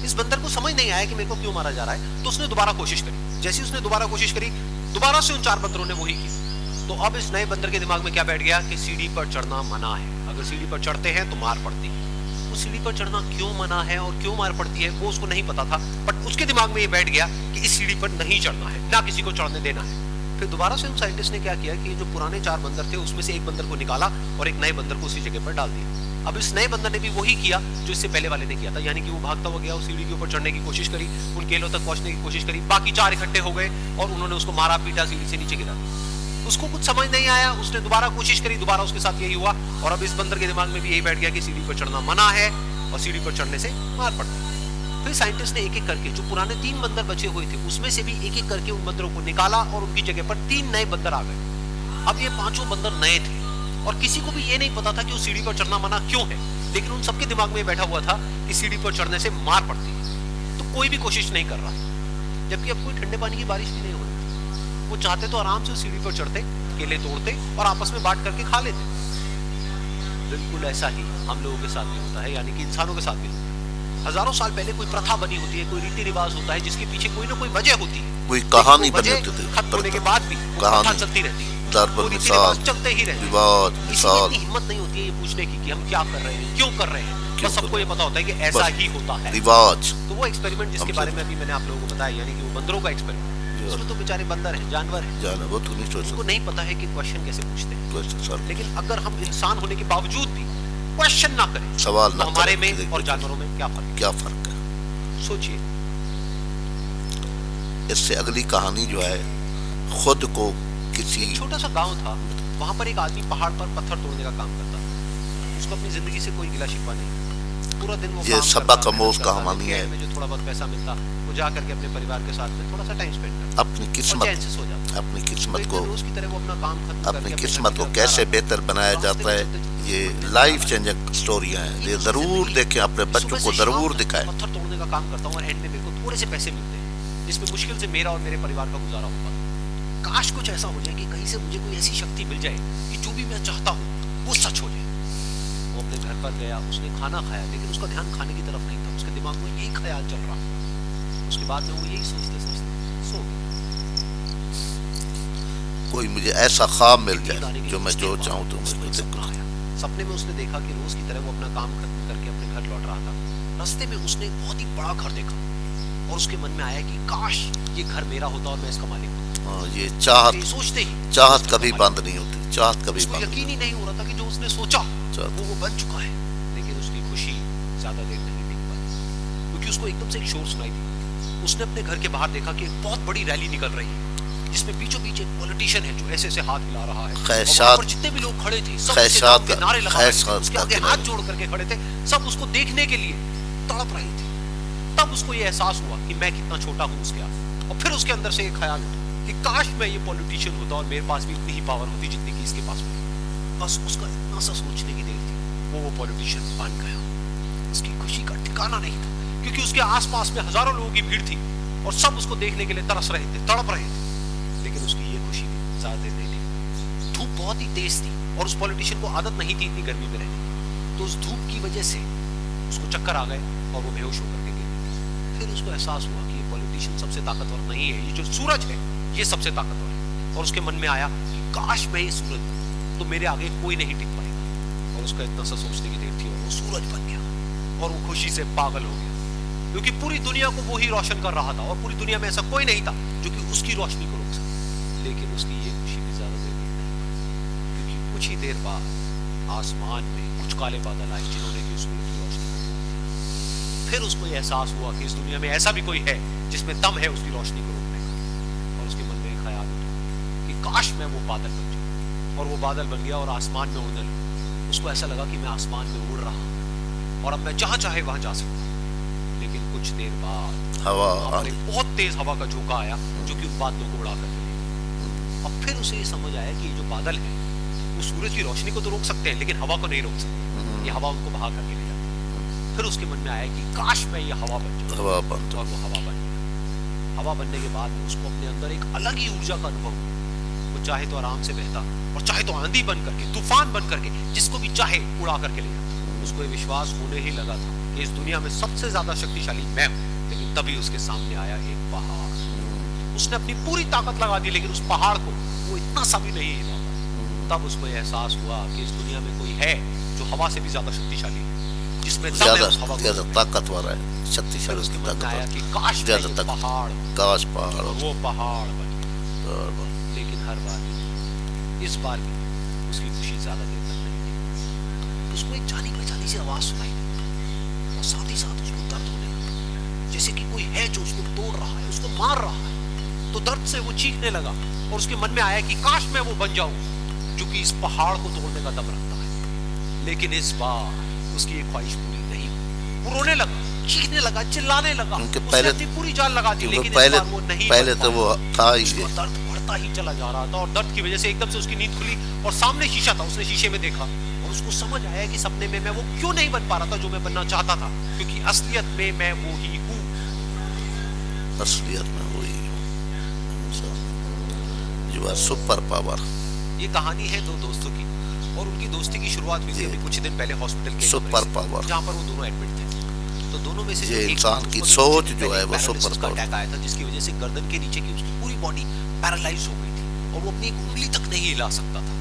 इस बंदर को समझ नहीं आया कि मेरे को क्यों मारा जा रहा है, तो उसने दोबारा कोशिश करी। जैसे उसने दोबारा कोशिश करी, दोबारा से उन 4 बंदरों ने वही किया। तो अब इस नए बंदर के दिमाग में क्या बैठ गया कि सीढ़ी पर चढ़ना मना है, अगर सीढ़ी पर चढ़ते हैं तो मार पड़ती है। वो सीढ़ी पर चढ़ना क्यों मना है और क्यों मार पड़ती है वो उसको नहीं पता था, बट उसके दिमाग में ये बैठ गया कि इस सीढ़ी पर नहीं चढ़ना है, ना किसी को चढ़ने देना है। फिर दोबारा से उन साइंटिस्ट ने क्या किया कि जो पुराने 4 बंदर थे उसमें से एक बंदर को निकाला और एक नए बंदर को उसी जगह पर डाल दिया। अब इस नए बंदर ने भी वही किया जो इससे पहले वाले ने किया था, यानी कि वो भागता हुआ गया, उस सीढ़ी के ऊपर चढ़ने की कोशिश करी, उन केलों तक पहुंचने की कोशिश करी। बाकी 4 इकट्ठे हो गए और उन्होंने उसको मारा पीटा, सीढ़ी से नीचे गिरा। उसको कुछ समझ नहीं आया, उसने दोबारा कोशिश करी, दोबारा उसके साथ यही हुआ। और अब इस बंदर के दिमाग में भी यही बैठ गया कि सीढ़ी पर चढ़ना मना है और सीढ़ी पर चढ़ने से मार पड़ती है। फिर साइंटिस्ट ने एक एक करके जो पुराने 3 बंदर बचे हुए थे उसमें से भी एक एक करके उन बंदरों को निकाला और उनकी जगह पर 3 नए बंदर आ गए। अब ये 5 बंदर नए थे और किसी को भी ये नहीं पता था कि उस सीढ़ी पर चढ़ना मना क्यों है, लेकिन उन सबके दिमाग में बैठा हुआ था कि सीढ़ी पर चढ़ने से मार पड़ती है। तो कोई भी कोशिश नहीं कर रहा, जबकि अब कोई ठंडे पानी की बारिश भी नहीं हो रही। वो चाहते तो आराम से उस सीढ़ी पर चढ़ते, केले तोड़ते और आपस में बांट करके खा लेते। बिल्कुल ऐसा ही हम लोगों के साथ भी होता है, यानी कि इंसानों के साथ भी होता है। हजारों साल पहले कोई प्रथा बनी होती है, कोई रीति रिवाज होता है जिसके पीछे कोई ना कोई वजह होती है, कोई कहानी बनी होती है, खत्म होने के बाद भी कहानी चलती रहती है, चलते ही रहते हैं। इतनी हिम्मत नहीं होती है ये पूछने की कि हम क्या कर रहे हैं, क्यों कर रहे हैं। बस सबको ये पता होता है कि ऐसा ही होता है, रिवाज। तो वो एक्सपेरिमेंट जिसके बारे में अभी मैंने आप लोगों को बताया, यानी कि वो बंदरों का एक्सपेरिमेंट, उसमें तो बेचारे बंदर हैं, जानवर हैं, वो तो नहीं सोच सकते, उनको नहीं पता है कि क्वेश्चन कैसे पूछते हैं। लेकिन अगर हम इंसान होने के बावजूद भी क्वेश्चन ना करें, सवाल ना हमारे में और जानवरों में क्या फर्क है, सोचिए। इससे अगली कहानी जो है, खुद को किसी छोटा सा गांव था, वहां पर एक आदमी पहाड़ पर पत्थर तोड़ने का काम करता था। उसको अपनी जिंदगी से कोई गिला शिकवा नहीं, पूरा दिन वो ये सबक अमोज कहानी है। जो थोड़ा बहुत पैसा मिलता वो जा करके अपने परिवार के साथ में थोड़ा सा टाइम स्पेंड करता, अपनी किस्मत चैन से सो जाता। अपनी किस्मत को रोज की तरह वो अपना काम खत्म करके अपनी किस्मत को कैसे बेहतर बनाया जाता है, ये लाइफ चेंजिंग स्टोरियां हैं। ये जरूर देखें, अपने बच्चों को जरूर दिखाएं। पत्थर तोड़ने का काम करता हूँ और एंड में मेरे को थोड़े से पैसे मिलते हैं जिसमें मुश्किल से मेरा और मेरे परिवार का गुजारा होगा। काश कुछ ऐसा हो जाए कि कहीं से मुझे कोई ऐसी शक्ति मिल जाए कि जो भी मैं चाहता हूँ वो सच हो जाए। वो अपने घर पर गया, उसने खाना खाया, लेकिन उसका ध्यान खाने की तरफ नहीं था, उसके दिमाग में यही ख्याल चल रहा। उसके बाद में वो यही सोचते सो गया। कोई मुझे ऐसा ख्वाब मिल जाए जो मैं जो चाहूँ तो सपने में उसने देखा कि रोज की तरह वो अपना काम खत्म करके अपने घर लौट रहा था। रास्ते में उसने एक बहुत ही बड़ा घर देखा और उसके मन में आया कि काश ये घर मेरा होता और मैं इसका मालिक होता। ये चाहत, सोचते ही चाहत कभी बंद नहीं होती, चाहत कभी बंद। यकीन ही नहीं हो रहा था कि जो उसने सोचा वो बन चुका है। लेकिन उसकी खुशी ज्यादा देर नहीं टिक पाई, क्योंकि उसको एकदम से एक शोर सुनाई दी। उसने अपने घर के बाहर देखा कि एक बहुत बड़ी रैली निकल रही है, जिसमें बीचों बीच एक पॉलिटिशियन है जो ऐसे ऐसे हाथ हिला रहा है। और पर जितने भी लोग खड़े थे सब उसके नाम के नारे लगा रहे थे, उसके आगे हाथ जोड़ करके खड़े थे, सब उसको देखने के लिए तड़प रहे थे। तब उसको ये एहसास हुआ कि मैं कितना छोटा हूँ उसके आगे। और फिर उसके अंदर से एक ख्याल उठा कि काश मैं ये पॉलिटिशियन होता और मेरे पास भी इतनी ही पावर होती जितनी कि इसके पास में। बस उसका इतना सा सोचने की देर थी, वो पॉलिटिशियन बन गया। उसकी खुशी का ठिकाना नहीं था, क्योंकि उसके आसपास में हजारों लोगों की भीड़ थी और सब उसको देखने के लिए तरस रहे थे, तड़प रहे थे। लेकिन उसकी ये खुशी ज्यादा देर नहीं थी। धूप बहुत ही तेज थी और उस पॉलिटिशियन को आदत नहीं थी इतनी गर्मी में रहने की, तो उस धूप की वजह से उसको चक्कर आ गए और वो बेहोश होकर के गिर। फिर उसको एहसास हुआ कि ये पॉलिटिशियन सबसे ताकतवर नहीं है, ये जो सूरज है ये सबसे ताकतवर है। और उसके मन में आया कि काश मैं ये सूरज, तो मेरे आगे कोई नहीं टिक पाएगा। और उसका इतना सा सोचने की देर थी और वो सूरज बन गया और वो खुशी से पागल हो गया, क्योंकि पूरी दुनिया को वो ही रोशन कर रहा था और पूरी दुनिया में ऐसा कोई नहीं था जो कि उसकी रोशनी को रोक सके। लेकिन उसकी ये खुशी भी ज्यादा देर नहीं रही, क्योंकि कुछ ही देर बाद आसमान में कुछ काले बादल आए जिन्होंने की सूरज की रोशनी को रोक दिया। फिर उसको एहसास हुआ कि इस दुनिया में ऐसा भी कोई है जिसमें दम है उसकी रोशनी को रोकने का। और उसके मन में एक ख्याल उठा कि काश मैं वो बादल बन जाऊं। और वो बादल बन गया और आसमान में उड़ने लगा। उसको ऐसा लगा कि मैं आसमान में उड़ रहा हूं और अब मैं जहां चाहे वहां जा सकता हूं। लेकिन कुछ देर बाद हवा एक बहुत तेज हवा का झोंका आया जो कि उन बादलों को उड़ा कर गया। और फिर उसे ये समझ आया कि ये जो बादल है वो सूरज की रोशनी को तो रोक सकते हैं लेकिन हवा को नहीं रोक सकते। ये हवा उनको बहा करके ले जाती। फिर उसके मन में आया कि काश मैं ये हवा बन जाऊं। और वो हवा बन गया। हवा बनने के बाद में उसको अपने अंदर एक अलग ही ऊर्जा का अनुभव हुआ। वो चाहे तो आराम से बहता और चाहे तो आंधी बन करके, तूफान बन करके, जिसको भी चाहे उड़ा करके ले जाता। उसको ये विश्वास होने ही लगा था कि इस दुनिया में सबसे ज्यादा शक्तिशाली मैं हूं। लेकिन तभी उसके सामने आया एक पहाड़। उसने अपनी पूरी ताकत लगा दी लेकिन उस पहाड़ को वो इतना सा भी नहीं हिला। तब उसको एहसास हुआ कि इस दुनिया में कोई है जो हवा से भी ज्यादा शक्तिशाली है, जिसमें ज्यादा ताकतवर है, शक्तिशाली। उसके मन में आया कि काश पहाड़, काश पहाड़, वो पहाड़ बन। लेकिन हर बार इस बार भी उसकी खुशी ज्यादा देर तक नहीं थी। उसको एक जानी पहचानी सी आवाज सुनाई दी और साथ ही साथ उसको दर्द होने लगा, जैसे कि कोई है जो उसको तोड़ रहा है, उसको मार रहा है। तो दर्द से वो चीखने लगा और उसके मन में आया कि काश मैं वो बन जाऊं जो कि इस पहाड़ को तोड़ने का दम रखता है। लेकिन इस बार उसकी एक ख्वाहिश पूरी नहीं हुई। वो रोने लगा, चीखने लगा, चिल्लाने लगा। उसने अपनी पूरी जान लगा दी लेकिन इस बार वो नहीं। पहले तो वो था ही, दर्द बढ़ता ही चला जा रहा था और दर्द की वजह से एकदम से उसकी नींद खुली और सामने शीशा था। उसने शीशे में देखा और उसको समझ आया कि सपने में मैं वो क्यों नहीं बन पा रहा था जो मैं बनना चाहता था, क्योंकि असलियत में मैं वो ही हूँ। असलियत में वही हूँ। Super power. ये कहानी है दो दोस्तों की और उनकी दोस्ती की शुरुआत हुई थी अभी कुछ दिन पहले हॉस्पिटल के सुपर पावर, जहाँ पर वो दोनों एडमिट थे। तो दोनों में से ये इंसान की सोच जो है वो सुपर पावर अटैक आया था, जिसकी वजह से गर्दन के नीचे की उसकी पूरी बॉडी पैरालाइज हो गई थी और वो अपनी एक उंगली तक नहीं हिला सकता था।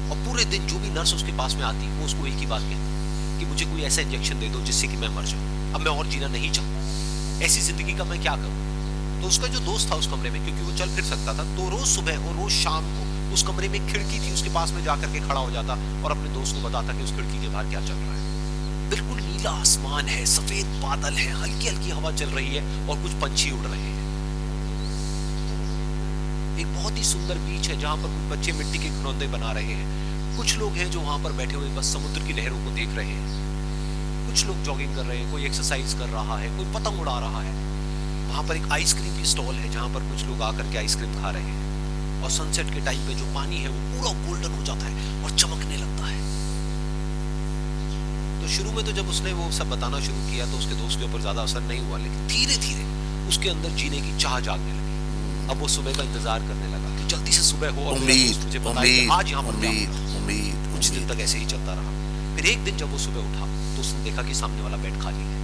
और पूरे दिन जो भी नर्स उसके पास में आती वो उसको एक ही बात कहती कि मुझे कोई ऐसा इंजेक्शन दे दो जिससे कि मैं मर जाऊं, अब मैं और जीना नहीं चाहूँ, ऐसी जिंदगी का मैं क्या करूँ। तो उसका जो दोस्त था उस कमरे में, क्योंकि वो चल फिर सकता था, तो रोज सुबह और रोज शाम को उस कमरे में एक खिड़की थी, उसके पास में जाकर के खड़ा हो जाता और अपने दोस्त को बताता कि उस खिड़की के बाहर क्या चल रहा है। बिल्कुल नीला आसमान है, सफेद बादल है, हल्की हल्की हवा चल रही है और कुछ पंछी उड़ रहे हैं। एक बहुत ही सुंदर बीच है जहां पर कुछ बच्चे मिट्टी के खिलौने बना रहे हैं। कुछ लोग हैं जो वहां पर बैठे हुए बस समुद्र की लहरों को देख रहे हैं। कुछ लोग जॉगिंग कर रहे हैं, कोई एक्सरसाइज कर रहा है, कोई पतंग उड़ा रहा है। वहां पर एक आइसक्रीम की स्टॉल है जहां पर कुछ लोग आकर के आइसक्रीम खा रहे हैं। और सनसेट के टाइम पे जो पानी है वो पूरा गोल्डन हो जाता है और चमकने लगता है। तो शुरू में तो जब उसने वो सब बताना शुरू किया तो उसके दोस्त के ऊपर ज्यादा असर नहीं हुआ, लेकिन धीरे धीरे उसके अंदर जीने की चाह जागने लगी। अब वो सुबह का इंतजार करने लगा कि जल्दी से सुबह हो और मुझे बताएं आज यहाँ पर उम्मीद। कुछ दिन तक ऐसे ही चलता रहा। फिर एक दिन जब वो सुबह उठा तो उसने देखा कि सामने वाला बेड खाली है।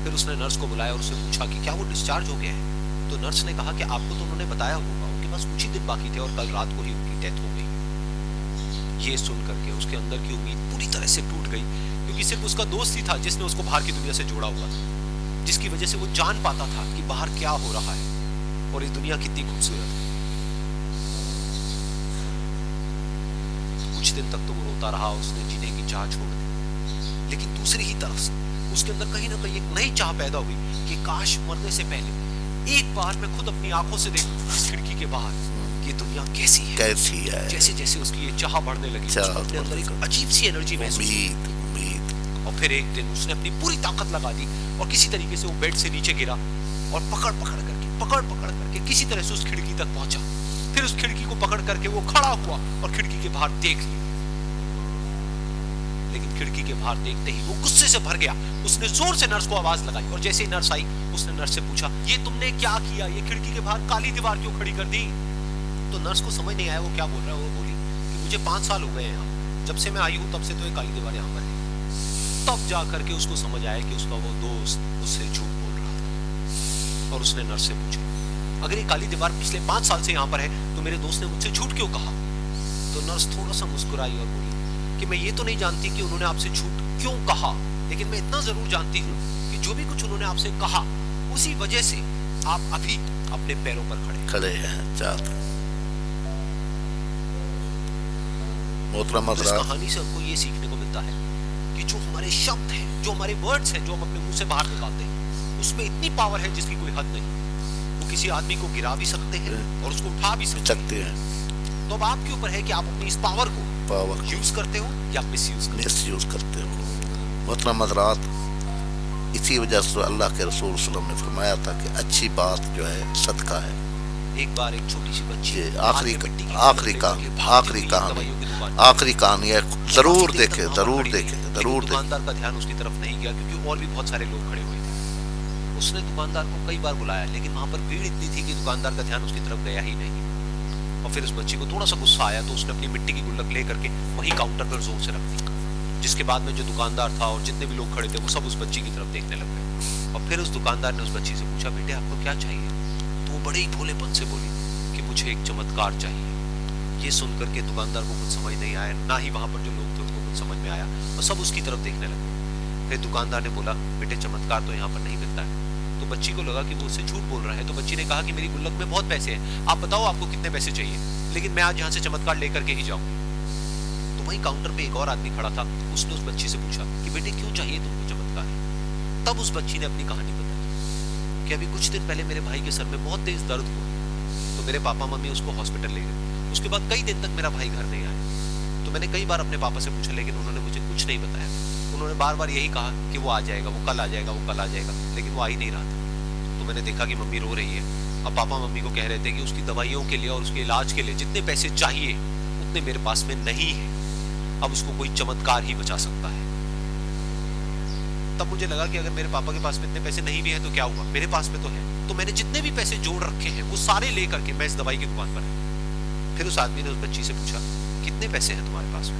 फिर उसने नर्स को बुलाया और उससे पूछा कि क्या वो डिस्चार्ज हो गया है। तो नर्स ने कहा कि आपको तो उन्होंने बताया होगा, उनके पास कुछ ही दिन बाकी थे और कल रात को ही उनकी डेथ हो गई। ये सुन करके उसके अंदर की उम्मीद पूरी तरह से टूट गई, क्योंकि सिर्फ उसका दोस्त ही था जिसने उसको बाहर की दुनिया से जोड़ा हुआ था, जिसकी वजह से वो जान पाता था कि बाहर क्या हो रहा है और ये दुनिया कितनी खूबसूरत है। कुछ दिन तक तो वो रोता रहा, उसने जीने की चाह छोड़ दी। लेकिन दूसरी ही तरफ से उसके अंदर कहीं ना कहीं एक नई चाह पैदा हुई कि काश मरने से पहले एक बार मैं खुद अपनी आंखों से देखूं इस खिड़की के बाहर कि दुनिया कैसी है। जैसे जैसे उसकी ये चाह बढ़ने लगी, उसके अंदर एक अजीब सी एनर्जी महसूस हुई। और फिर एक दिन उसने अपनी पूरी ताकत लगा दी और किसी तरीके से वो बेड से नीचे गिरा और पकड़ पकड़ करके किसी तरह से उस खिड़की तक पहुंचा। फिर उस खिड़की को पकड़ करके वो खड़ा हुआ और खिड़की के बाहर देख लिया। लेकिन खिड़की के बाहर देखते ही वो गुस्से से भर गया। उसने जोर से नर्स को आवाज लगाई और जैसे ही नर्स आई उसने नर्स से पूछा, ये तुमने क्या किया, ये खिड़की के बाहर काली दीवार क्यों खड़ी कर दी। तो नर्स को समझ नहीं आया वो क्या बोल रहा है। वो बोली कि मुझे 5 साल हो गए हैं यहाँ, जब से मैं आई हूँ तब से तो ये काली दीवार यहाँ पर है। तब जा करके उसको समझ आया कि उसका वो दोस्त उससे झूठ बोल रहा था। और उसने नर्स से पूछा, अगर ये काली दीवार पिछले 5 साल से यहाँ पर है तो मेरे दोस्त ने मुझसे झूठ क्यों कहा। तो तो नर्स थोड़ा सा मुस्कुराई और बोली कि मैं ये तो नहीं जानती कि उन्होंने आपसे झूठ क्यों कहा, लेकिन मैं इतना जरूर जानती हूँ कि जो भी कुछ उन्होंने आपसे कहा उसी वजह से आप अभी अपने पैरों पर खड़े हैं। मोहतरम इस हज़रात, कहानी से हमको ये सीखने को मिलता है कि जो हमारे शब्द हैं, जो हमारे वर्ड्स हैं, जो हम अपने मुंह से बाहर निकालते हैं, उसमें इतनी पावर है जिसकी कोई हद नहीं। वो किसी आदमी को गिरा भी सकते हैं और उसको उठा भी सकते हैं। तो अब आपके ऊपर है कि आप अपनी इस पावर को यूज करते हो या मिसयूज करते हो। मोहतरम हज़रात, इसी वजह से अल्लाह के रसूल सल्लल्लाहु अलैहि वसल्लम ने फरमाया था कि अच्छी बात जो है सदका है। एक बार एक छोटी सी बच्ची आखिरी कहानी है, जरूर देखे। दुकानदार का ध्यान उसकी तरफ नहीं गया क्योंकि और भी बहुत सारे लोग खड़े हुए थे। उसने दुकानदार को कई बार बुलाया, लेकिन वहां पर भीड़ इतनी थी कि दुकानदार का ध्यान उसकी तरफ गया ही नहीं। और फिर उस बच्ची को थोड़ा सा गुस्सा आया तो उसने अपनी मिट्टी की गुल्लक ले करके वही काउंटर पर जोर से रख दी, जिसके बाद में जो दुकानदार था और जितने भी लोग खड़े थे वो सब उस बच्ची की तरफ देखने लग गए। और फिर उस दुकानदार ने उस बच्ची से पूछा, बेटे आपको क्या चाहिए? तो वो बड़े ही भोलेपन से बोली कि मुझे एक चमत्कार चाहिए। ये सुन करके दुकानदार को कुछ समझ नहीं आया, ना ही वहां पर जो लोग थे उनको कुछ समझ में आया, और सब उसकी तरफ देखने लगे। फिर दुकानदार ने बोला, बेटे चमत्कार तो यहाँ पर नहीं मिलता है। तो बच्ची को लगा कि वो उससे झूठ बोल रहा है, तो बच्ची ने कहा कि मेरी गुल्लक में बहुत पैसे हैं, आप बताओ आपको कितने पैसे चाहिए, लेकिन मैं आज यहाँ से चमत्कार लेकर के ही जाऊंगी। तो वहीं काउंटर पे एक और आदमी खड़ा था, उसने उस बच्ची से पूछा कि बेटे क्यों चाहिए तुमको चमत्कार? तब उस बच्ची ने अपनी कहानी बताई कि अभी कुछ दिन पहले मेरे भाई के सर में बहुत तेज दर्द हुआ, तो मेरे पापा मम्मी उसको हॉस्पिटल ले गए। उसके बाद कई दिन तक मेरा भाई घर नहीं आया। तो मैंने कई बार अपने पापा से पूछा, लेकिन उन्होंने मुझे कुछ नहीं बताया। उन्होंने बार बार यही कहा कि वो आ जाएगा, वो कल आ जाएगा, वो कल आ जाएगा, लेकिन वो आ ही नहीं रहा था। तो मैंने देखा कि मम्मी रो रही है। अब पापा मम्मी को कह रहे थे कि उसकी दवाइयों के लिए और उसके इलाज के लिए जितने पैसे चाहिए उतने मेरे पास में नहीं है, अब उसको कोई चमत्कार ही बचा सकता है। तब मुझे लगा कि अगर मेरे पापा के पास में इतने पैसे नहीं भी हैं तो क्या हुआ, मेरे पास में तो है। तो मैंने जितने भी पैसे जोड़ रखे हैं वो सारे लेकर के मैं इस दवाई की दुकान पर है। फिर उस आदमी ने उस बच्ची से पूछा, कितने पैसे हैं तुम्हारे पास में?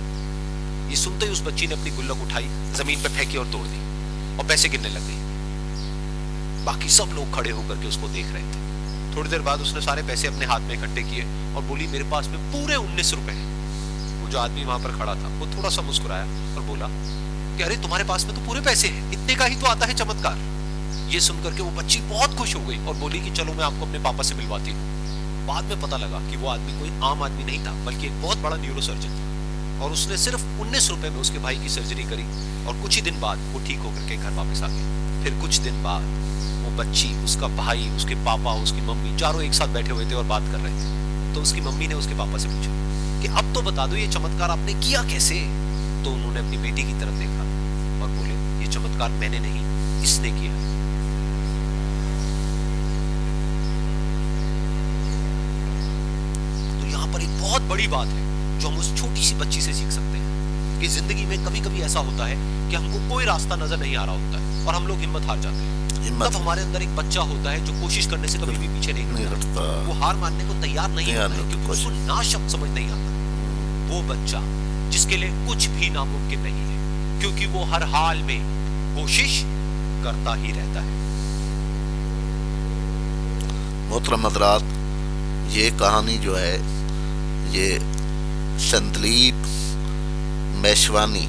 ये सुनते ही उस बच्ची ने अपनी गुल्लक उठाई, जमीन पर फेंकी और तोड़ दी और पैसे गिनने लग गई। बाकी सब लोग खड़े होकर के उसको देख रहे थे। थोड़ी देर बाद उसने सारे पैसे अपने हाथ में इकट्ठे किए और बोली, मेरे पास में पूरे 19 रुपए हैं। वो जो आदमी वहां पर खड़ा था वो थोड़ा सा मुस्कुराया और बोला कि अरे तुम्हारे पास में तो पूरे पैसे हैं, इतने का ही तो आता है चमत्कार। ये सुनकर के वो बच्ची बहुत खुश हो गई और बोली कि चलो मैं आपको अपने पापा से मिलवाती हूँ। बाद में पता लगा कि वो आदमी कोई आम आदमी नहीं था, बल्कि एक बहुत बड़ा न्यूरोसर्जन था, और उसने सिर्फ 19 रुपए में उसके भाई की सर्जरी करी और कुछ ही दिन बाद वो ठीक होकर के घर वापस आ गए। फिर कुछ दिन बाद वो बच्ची, उसका भाई, उसके पापा, उसकी मम्मी चारों एक साथ बैठे हुए थे और बात कर रहे थे। तो उसकी मम्मी ने उसके पापा से पूछा कि अब तो बता दो ये चमत्कार आपने किया कैसे? तो उन्होंने अपनी बेटी की तरफ देखा और बोले, ये चमत्कार मैंने नहीं, इसने किया। तो यहाँ पर एक बहुत बड़ी बात है जो हम उस छोटी सी बच्ची से सीख सकते हैं कि जिंदगी में कभी कभी ऐसा होता है कि हमको कोई रास्ता नजर नहीं आ रहा होता है और हम लोग हिम्मत हार जाते हैं। तब हमारे अंदर एक बच्चा होता है जो कोशिश करने से कभी भी पीछे नहीं हटता, वो हार मानने को तैयार नहीं होता है क्योंकि उसको ना शब्द समझ नहीं आता। वो बच्चा जिसके लिए कुछ भी नामुमकिन नहीं है, क्योंकि वो हर हाल में कोशिश करता ही रहता है। मोहतरम हज़रात, ये कहानी जो है ये संदलीप मेशवानी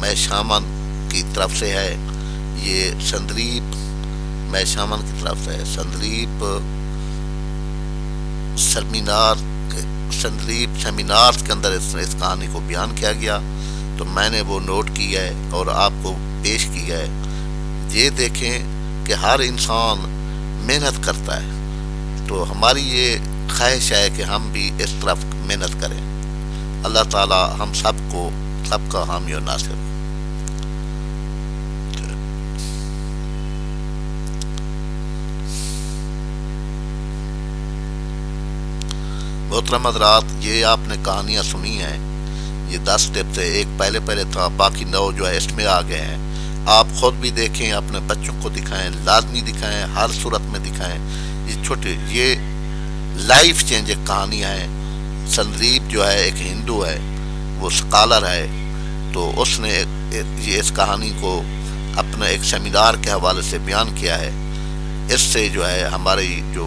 मैशामन की तरफ से है। ये संदलीप मैशामन की तरफ से है। संदलीप सेमिनार के अंदर इस कहानी को बयान किया गया, तो मैंने वो नोट किया है और आपको पेश किया है। ये देखें कि हर इंसान मेहनत करता है, तो हमारी ये ख्वाहिश है कि हम भी इस तरफ मेहनत करें। अल्लाह ताला हम सबका हामी और नासिर। मोहतरम हज़रात, ये आपने कहानियाँ सुनी हैं, ये 10 टिप से एक पहले था, बाकी 9 जो है इसमें आ गए हैं। आप खुद भी देखें, अपने बच्चों को दिखाएं, लाजमी दिखाएं, हर सूरत में दिखाएं। ये छोटे ये लाइफ चेंजिंग कहानियाँ हैं। संदीप जो है एक हिंदू है, वो स्कॉलर है, तो उसने ये इस कहानी को अपने एक सेमिनार के हवाले से बयान किया है। इससे जो है हमारी जो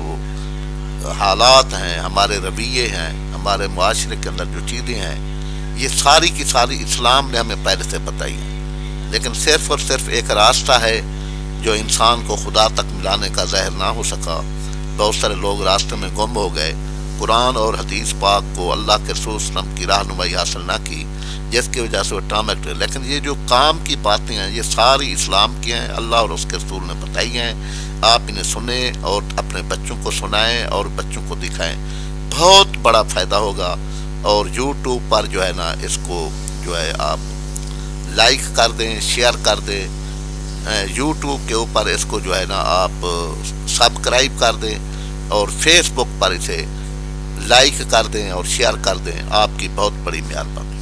हालात हैं, हमारे रवैये हैं, हमारे मुआशरे के अंदर जो चीज़ें हैं, ये सारी की सारी इस्लाम ने हमें पहले से बताई है। लेकिन सिर्फ और सिर्फ एक रास्ता है जो इंसान को खुदा तक मिलाने का ज़ाहिर ना हो सका। बहुत सारे लोग रास्ते में गुम हो गए, कुरान और हदीस पाक को, अल्लाह के रसूल सल्लल्लाहु अलैहि वसल्लम की रहनुमाई हासिल ना की, जिसकी वजह से वो टामक। लेकिन ये जो काम की बातें हैं ये सारी इस्लाम की हैं, अल्लाह और उसके रसूल ने बताई हैं। आप इन्हें सुने और अपने बच्चों को सुनाएं और बच्चों को दिखाएं, बहुत बड़ा फ़ायदा होगा। और यूट्यूब पर जो है ना, इसको जो है आप लाइक कर दें, शेयर कर दें। यूट्यूब के ऊपर इसको जो है ना आप सब्सक्राइब कर दें और फेसबुक पर इसे लाइक कर दें और शेयर कर दें। आपकी बहुत बड़ी मेहरबानी।